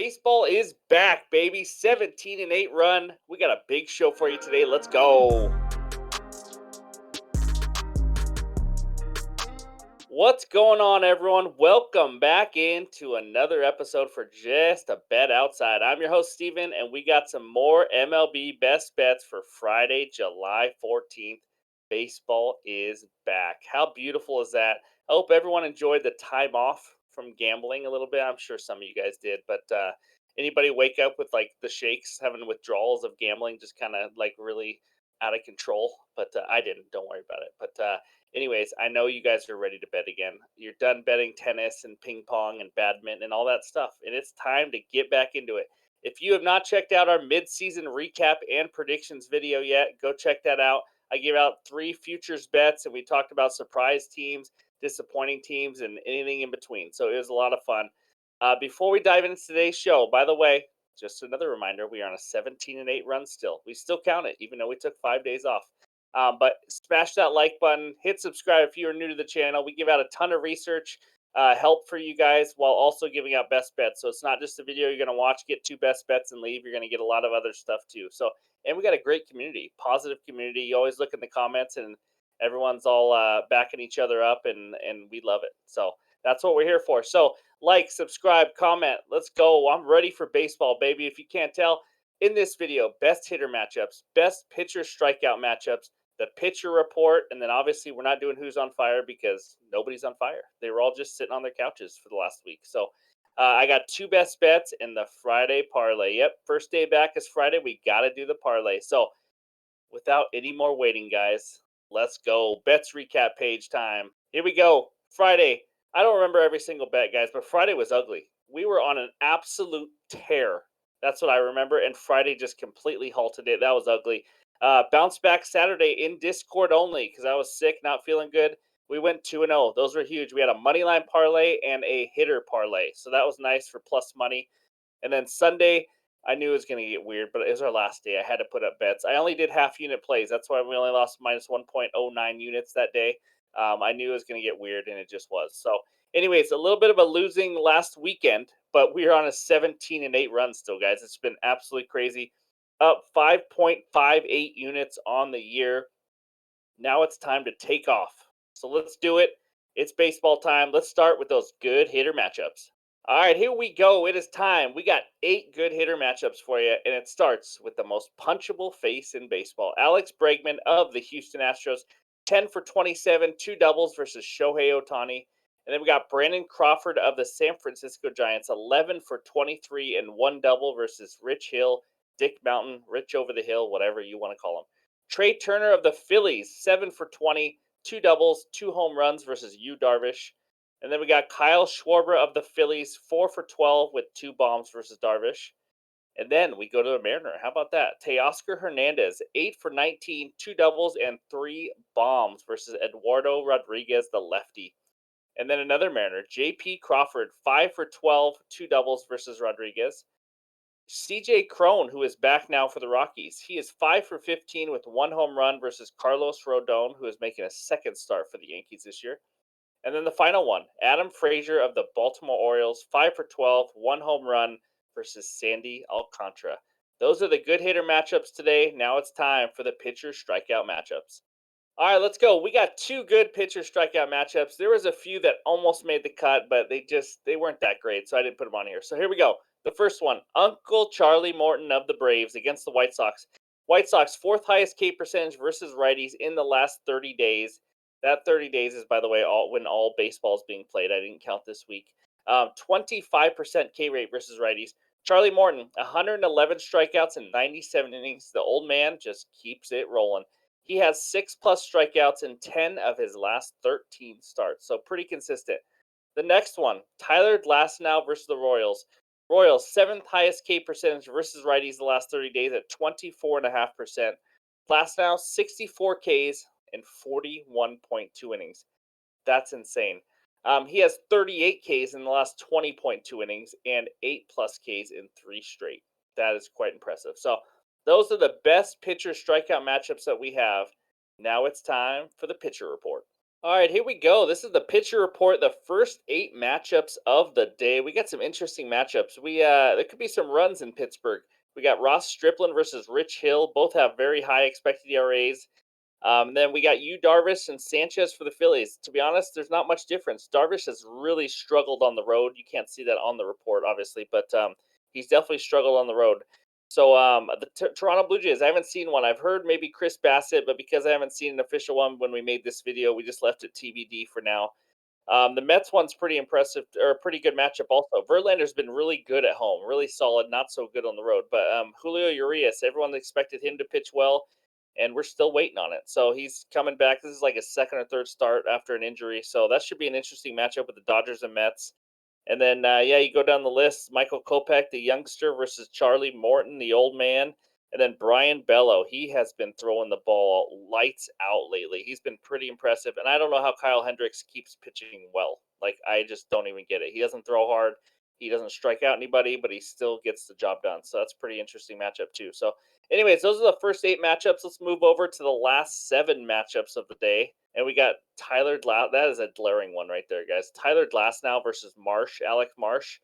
Baseball is back, baby. 17-8 run. We got a big show for you today. Let's go. What's going on, everyone? Welcome back into another episode for Just a Bet Outside. I'm your host, Steven, and we got some more MLB best bets for Friday, July 14th. Baseball is back. How beautiful is that? I hope everyone enjoyed the time off from gambling a little bit. I'm sure some of you guys did, but anybody wake up with like the shakes, having withdrawals of gambling, just kind of like really out of control? But I didn't. Don't worry about it. But anyways, I know you guys are ready to bet again. You're done betting tennis and ping pong and badminton and all that stuff, and it's time to get back into it. If you have not checked out our mid-season recap and predictions video yet, go check that out. I gave out 3 futures bets, and we talked about surprise teams, disappointing teams, and anything in between. So it was a lot of fun. Before we dive into today's show, by the way, just another reminder, we are on a 17-8 run still. We still count it, even though we took 5 days off. But smash that like button, hit subscribe if you are new to the channel. We give out a ton of research help for you guys while also giving out best bets. So it's not just a video you're going to watch, get 2 best bets and leave. You're going to get a lot of other stuff too. So, and we got a great community, positive community. You always look in the comments and everyone's all backing each other up, and we love it. So that's what we're here for. So like, subscribe, comment. Let's go. I'm ready for baseball, baby. If you can't tell, in this video, best hitter matchups, best pitcher strikeout matchups, the pitcher report, and then obviously we're not doing who's on fire because nobody's on fire. They were all just sitting on their couches for the last week. So I got 2 best bets in the Friday parlay. Yep, first day back is Friday. We got to do the parlay. So without any more waiting, guys, let's go. Bets recap page time. Here we go. Friday. I don't remember every single bet, guys, but Friday was ugly. We were on an absolute tear. That's what I remember. And Friday just completely halted it. That was ugly. Bounce back Saturday in Discord only because I was sick, not feeling good. We went 2-0. Those were huge. We had a money line parlay and a hitter parlay. So that was nice for plus money. And then Sunday, I knew it was going to get weird, but it was our last day. I had to put up bets. I only did half unit plays. That's why we only lost minus 1.09 units that day. I knew it was going to get weird, and it just was. So, anyways, a little bit of a losing last weekend, but we are on a 17-8 run still, guys. It's been absolutely crazy. Up 5.58 units on the year. Now it's time to take off. So let's do it. It's baseball time. Let's start with those good hitter matchups. All right, here we go. It is time. We got 8 good hitter matchups for you, and it starts with the most punchable face in baseball. Alex Bregman of the Houston Astros, 10 for 27, 2 doubles versus Shohei Ohtani. And then we got Brandon Crawford of the San Francisco Giants, 11 for 23 and 1 double versus Rich Hill, Dick Mountain, Rich over the hill, whatever you want to call him. Trey Turner of the Phillies, 7 for 20, 2 doubles, 2 home runs versus Yu Darvish. And then we got Kyle Schwarber of the Phillies, 4 for 12 with 2 bombs versus Darvish. And then we go to the Mariner. How about that? Teoscar Hernandez, 8 for 19, 2 doubles, and 3 bombs versus Eduardo Rodriguez, the lefty. And then another Mariner, J.P. Crawford, 5 for 12, 2 doubles versus Rodriguez. CJ Crone, who is back now for the Rockies, he is 5 for 15 with 1 home run versus Carlos Rodon, who is making a second start for the Yankees this year. And then the final one, Adam Frazier of the Baltimore Orioles, 5 for 12, 1 home run versus Sandy Alcantara. Those are the good hitter matchups today. Now it's time for the pitcher strikeout matchups. All right, let's go. We got 2 good pitcher strikeout matchups. There was a few that almost made the cut, but they weren't that great, so I didn't put them on here. So here we go. The first one, Uncle Charlie Morton of the Braves against the White Sox. White Sox, 4th highest K percentage versus righties in the last 30 days. That 30 days is, by the way, when all baseball is being played. I didn't count this week. 25% K rate versus righties. Charlie Morton, 111 strikeouts and 97 innings. The old man just keeps it rolling. He has 6+ strikeouts in 10 of his last 13 starts, so pretty consistent. The next one, Tyler Glasnow versus the Royals. Royals, 7th highest K percentage versus righties the last 30 days at 24.5%. Glasnow, 64 Ks and 41.2 innings. That's insane. He has 38 Ks in the last 20.2 innings and 8+ Ks in 3 straight. That is quite impressive. So those are the best pitcher strikeout matchups that we have. Now it's time for the pitcher report. All right, here we go. This is the pitcher report, the first 8 matchups of the day. We got some interesting matchups. There could be some runs in Pittsburgh. We got Ross Stripling versus Rich Hill. Both have very high expected ERAs. Then we got you, Darvish, and Sanchez for the Phillies. To be honest, there's not much difference. Darvish has really struggled on the road. You can't see that on the report, obviously, but he's definitely struggled on the road. So the Toronto Blue Jays, I haven't seen one. I've heard maybe Chris Bassett, but because I haven't seen an official one when we made this video, we just left it TBD for now. The Mets one's pretty impressive, or a pretty good matchup also. Verlander's been really good at home, really solid, not so good on the road. But Julio Urias, everyone expected him to pitch well, and we're still waiting on it. So he's coming back. This is like a second or third start after an injury. So that should be an interesting matchup with the Dodgers and Mets. And then, yeah, you go down the list: Michael Kopech, the youngster, versus Charlie Morton, the old man. And then Brian Bello, he has been throwing the ball lights out lately. He's been pretty impressive. And I don't know how Kyle Hendricks keeps pitching well. Like, I just don't even get it. He doesn't throw hard. He doesn't strike out anybody, but he still gets the job done. So that's a pretty interesting matchup, too. So, anyways, those are the first 8 matchups. Let's move over to the last 7 matchups of the day. And we got Tyler Glass. That is a glaring one right there, guys. Tyler Glasnow versus Alec Marsh.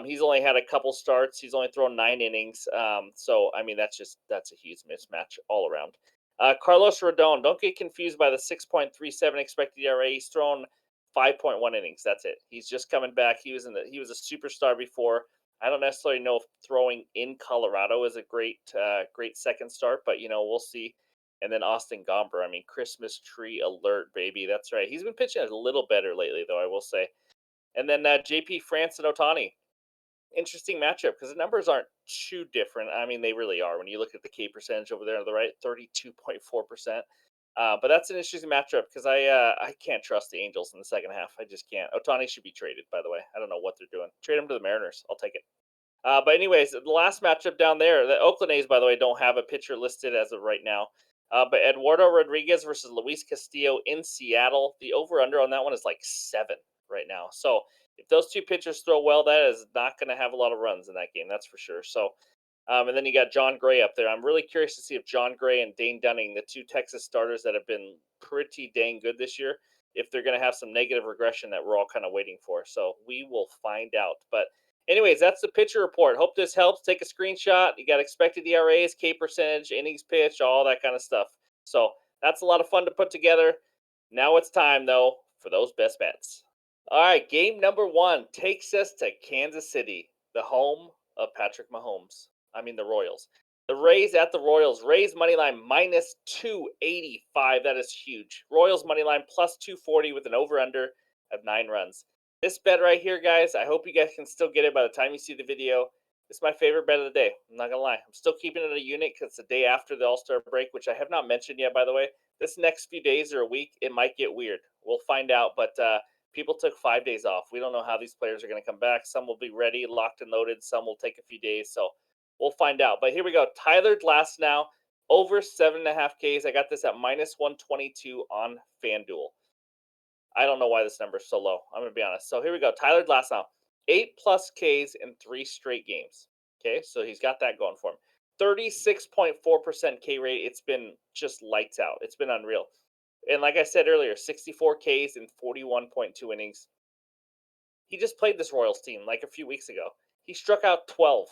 He's only had a couple starts. He's only thrown 9 innings. So I mean, that's a huge mismatch all around. Carlos Rodon. Don't get confused by the 6.37 expected ERA. He's thrown 5.1 innings. That's it. He's just coming back. He was a superstar before. I don't necessarily know if throwing in Colorado is a great second start, but we'll see. And then Austin Gomber. I mean, Christmas tree alert, baby. That's right. He's been pitching a little better lately, though, I will say. And then JP France and Otani. Interesting matchup because the numbers aren't too different. I mean, they really are when you look at the K percentage over there on the right, 32.4%. But that's an interesting matchup because I can't trust the Angels in the second half. I just can't. Otani should be traded, by the way. I don't know what they're doing. Trade him to the Mariners. I'll take it. But anyways, the last matchup down there, the Oakland A's, by the way, don't have a pitcher listed as of right now. But Eduardo Rodriguez versus Luis Castillo in Seattle. The over/under on that one is like 7 right now. So if those two pitchers throw well, that is not going to have a lot of runs in that game. That's for sure. So, and then you got John Gray up there. I'm really curious to see if John Gray and Dane Dunning, the two Texas starters that have been pretty dang good this year, if they're going to have some negative regression that we're all kind of waiting for. So we will find out. But anyways, that's the pitcher report. Hope this helps. Take a screenshot. You got expected ERAs, K percentage, innings pitched, all that kind of stuff. So that's a lot of fun to put together. Now it's time, though, for those best bets. All right, game number one takes us to Kansas City, the home of Patrick Mahomes. I mean, the Royals. The Rays at the Royals. Rays money line minus 285. That is huge. Royals money line plus 240 with an over under of 9 runs. This bet right here, guys, I hope you guys can still get it by the time you see the video. It's my favorite bet of the day. I'm not going to lie. I'm still keeping it a unit because it's the day after the All Star break, which I have not mentioned yet, by the way. This next few days or a week, it might get weird. We'll find out, but people took 5 days off. We don't know how these players are going to come back. Some will be ready, locked and loaded. Some will take a few days. So we'll find out. But here we go. Tyler Glasnow over 7.5 Ks. I got this at minus 122 on FanDuel. I don't know why this number is so low. I'm going to be honest. So here we go. Tyler Glasnow, 8+ Ks in 3 straight games. Okay, so he's got that going for him. 36.4% K rate. It's been just lights out. It's been unreal. And like I said earlier, 64 Ks in 41.2 innings. He just played this Royals team like a few weeks ago. He struck out 12.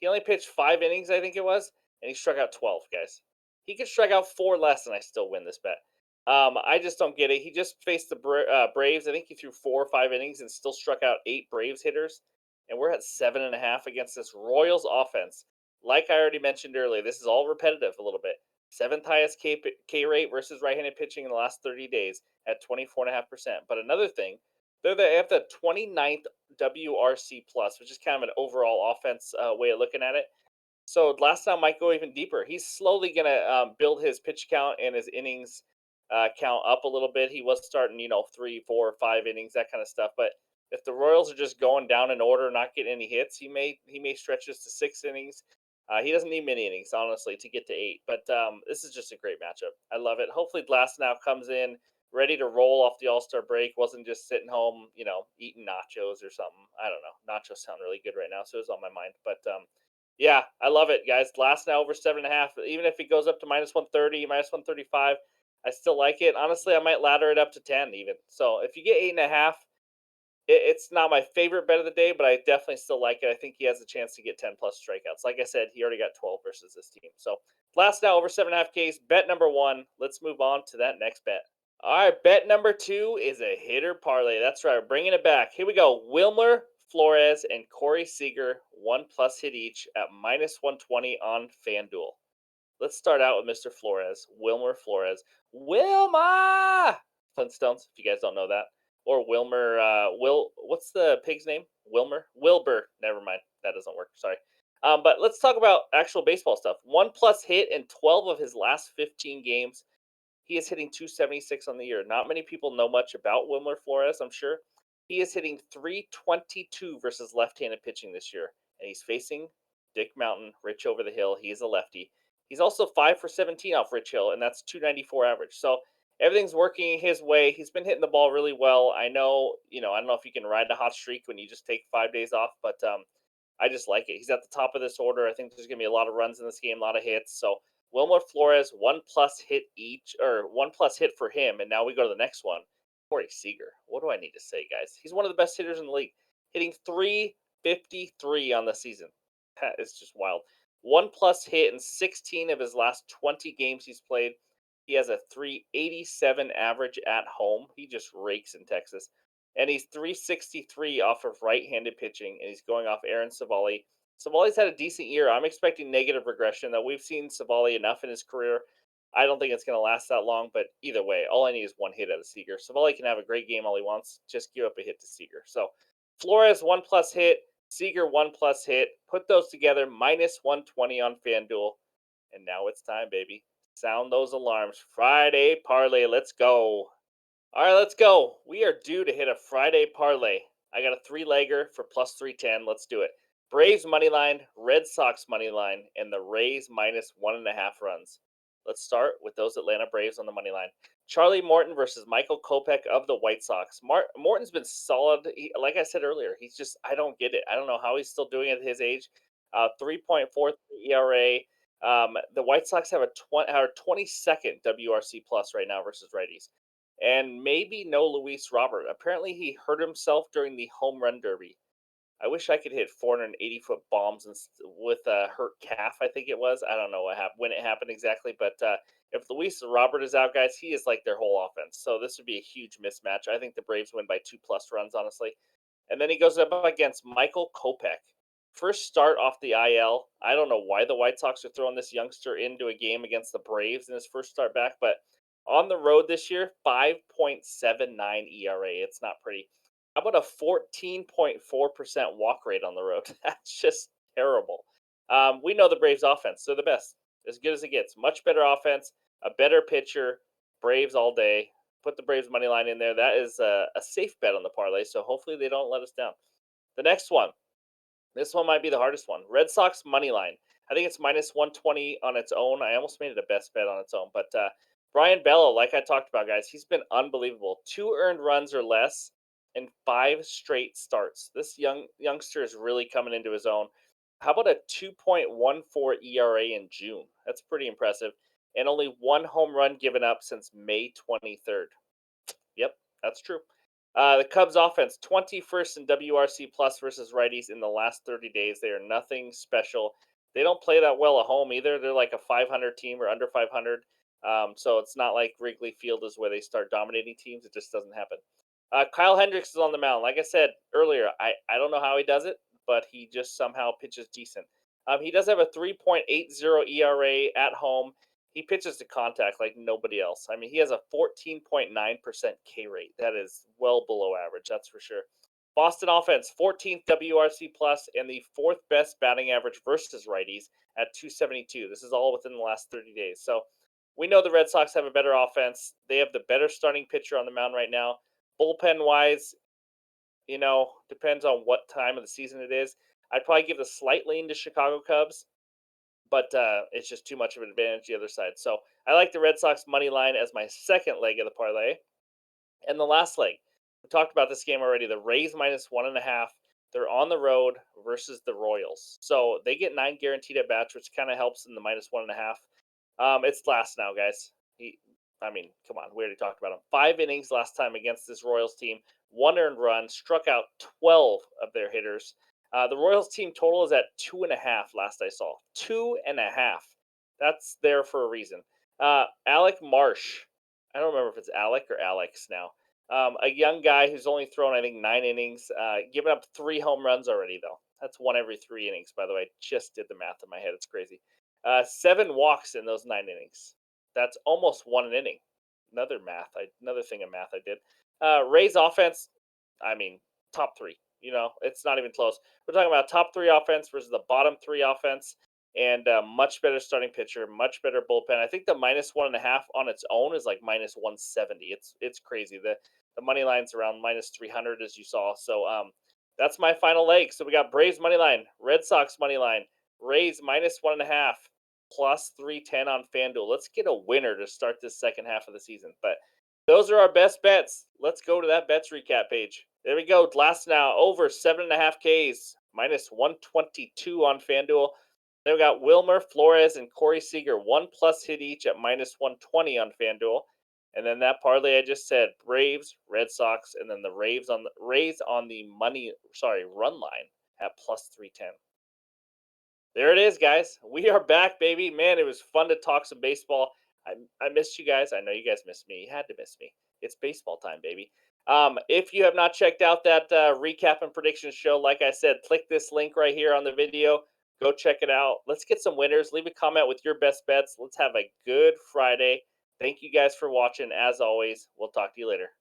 He only pitched 5 innings, I think it was, and he struck out 12, guys. He could strike out 4 less, and I still win this bet. I just don't get it. He just faced the Braves. I think he threw 4 or 5 innings and still struck out 8 Braves hitters. And we're at 7.5 against this Royals offense. Like I already mentioned earlier, this is all repetitive a little bit. 7th highest K rate versus right-handed pitching in the last 30 days at 24.5%. But another thing, they have the 29th WRC plus, which is kind of an overall offense way of looking at it. So last time might go even deeper. He's slowly going to build his pitch count and his innings count up a little bit. He was starting, 3, 4, 5 innings, that kind of stuff. But if the Royals are just going down in order, not getting any hits, he may stretch this to 6 innings. He doesn't need many innings, honestly, to get to 8. But this is just a great matchup. I love it. Hopefully, Glasnow comes in ready to roll off the All Star break. Wasn't just sitting home, eating nachos or something. I don't know. Nachos sound really good right now, so it's on my mind. But yeah, I love it, guys. Glasnow over 7.5. Even if it goes up to minus 130, minus 135, I still like it. Honestly, I might ladder it up to 10 even. So if you get 8.5, it's not my favorite bet of the day, but I definitely still like it. I think he has a chance to get 10 plus strikeouts. Like I said, he already got 12 versus this team. So last now over 7.5 Ks. Bet number one. Let's move on to that next bet. All right, bet number two is a hitter parlay. That's right, we're bringing it back. Here we go. Wilmer Flores and Corey Seager, 1+ hit each at minus 120 on FanDuel. Let's start out with Mr. Flores, Wilmer Flores. Wilma Flintstones, if you guys don't know that. Or Wilmer, what's the pig's name? Wilbur. Never mind. That doesn't work. Sorry. But let's talk about actual baseball stuff. 1+ hit in 12 of his last 15 games. He is hitting 276 on the year. Not many people know much about Wilmer Flores, I'm sure. He is hitting 322 versus left-handed pitching this year, and he's facing Dick Mountain, Rich over the hill. He is a lefty. He's also 5 for 17 off Rich Hill, and that's 294 average. So everything's working his way. He's been hitting the ball really well. I know, I don't know if you can ride a hot streak when you just take 5 days off, but I just like it. He's at the top of this order. I think there's going to be a lot of runs in this game, a lot of hits. So Wilmer Flores, 1+ hit each, or 1+ hit for him. And now we go to the next one. Corey Seager. What do I need to say, guys? He's one of the best hitters in the league, hitting 353 on the season. That is just wild. 1+ hit in 16 of his last 20 games he's played. He has a 387 average at home. He just rakes in Texas. And he's 363 off of right-handed pitching, and he's going off Aaron Savali. Savali's had a decent year. I'm expecting negative regression, though we've seen Savali enough in his career. I don't think it's going to last that long, but either way, all I need is one hit out of Seager. Savali can have a great game all he wants. Just give up a hit to Seager. So Flores, 1+ hit. Seager, 1+ hit. Put those together, minus 120 on FanDuel. And now it's time, baby. Sound those alarms. Friday parlay. Let's go. All right, let's go. We are due to hit a Friday parlay. I got a three-legger for plus 310. Let's do it. Braves money line, Red Sox money line, and the Rays minus 1.5 runs. Let's start with those Atlanta Braves on the money line. Charlie Morton versus Michael Kopech of the White Sox. Morton's been solid. Like I said earlier, I don't get it. I don't know how he's still doing it at his age. 3.43 ERA. The White Sox have a 22nd WRC plus right now versus righties, and maybe no Luis Robert. Apparently, he hurt himself during the home run derby. I wish I could hit 480-foot bombs with a hurt calf. I think it was. I don't know what happened when it happened exactly, but if Luis Robert is out, guys, he is like their whole offense. So this would be a huge mismatch. I think the Braves win by 2+ runs, honestly. And then he goes up against Michael Kopech. First start off the IL. I don't know why the White Sox are throwing this youngster into a game against the Braves in his first start back, but on the road this year, 5.79 ERA. It's not pretty. How about a 14.4% walk rate on the road? That's just terrible. We know the Braves offense. They're the best. As good as it gets. Much better offense, a better pitcher. Braves all day. Put the Braves money line in there. That is a safe bet on the parlay, so hopefully they don't let us down. The next one. This one might be the hardest one. Red Sox money line. I think it's minus 120 on its own. I almost made it a best bet on its own. But Brian Bello, like I talked about, guys, he's been unbelievable. 2 earned runs or less in 5 straight starts. This youngster is really coming into his own. How about a 2.14 ERA in June? That's pretty impressive. And only one home run given up since May 23rd. Yep, that's true. The Cubs offense, 21st in WRC plus versus righties in the last 30 days. They are nothing special. They don't play that well at home either. They're like a 500 team or under 500. So it's not like Wrigley Field is where they start dominating teams. It just doesn't happen. Kyle Hendricks is on the mound. Like I said earlier, I don't know how he does it, but he just somehow pitches decent. He does have a 3.80 ERA at home. He pitches to contact like nobody else. I mean, he has a 14.9% K rate. That is well below average, that's for sure. Boston offense, 14th WRC plus and the fourth best batting average versus righties at 272. This is all within the last 30 days. So we know the Red Sox have a better offense. They have the better starting pitcher on the mound right now. Bullpen wise, depends on what time of the season it is. I'd probably give the slight lean to Chicago Cubs, but it's just too much of an advantage the other side. So I like the Red Sox money line as my second leg of the parlay. And the last leg, we talked about this game already. The Rays minus 1.5. They're on the road versus the Royals. So they get 9 guaranteed at bats, which kind of helps in the minus 1.5. It's last now, guys. I mean, come on, we already talked about him. 5 innings last time against this Royals team, 1 earned run, struck out 12 of their hitters. The Royals team total is at 2.5 last I saw. 2.5. That's there for a reason. Alec Marsh. I don't remember if it's Alec or Alex now. A young guy who's only thrown, I think, 9 innings, given up 3 home runs already, though. That's one every 3 innings, by the way. Just did the math in my head. It's crazy. 7 walks in those 9 innings. That's almost one an inning. Another thing of math I did. Ray's offense, I mean, top three. It's not even close. We're talking about top three offense versus the bottom three offense, and much better starting pitcher, much better bullpen. I think the -1.5 on its own is like -170. It's crazy. The money line's around -300 as you saw. So that's my final leg. So we got Braves money line, Red Sox money line, Rays -1.5 plus 310 on FanDuel. Let's get a winner to start this second half of the season. But those are our best bets. Let's go to that bets recap page. There we go. Last now over 7.5 Ks, -122 on FanDuel. Then we got Wilmer, Flores, and Corey Seager, 1+ hit each at -120 on FanDuel. And then that parlay I just said, Braves, Red Sox, and then the Rays on the run line at +310. There it is, guys. We are back, baby. Man, it was fun to talk some baseball. I missed you guys. I know you guys missed me. You had to miss me. It's baseball time, baby. If you have not checked out that recap and prediction show, like I said, click this link right here on the video. Go check it out. Let's get some winners. Leave a comment with your best bets. Let's have a good Friday. Thank you guys for watching. As always, we'll talk to you later.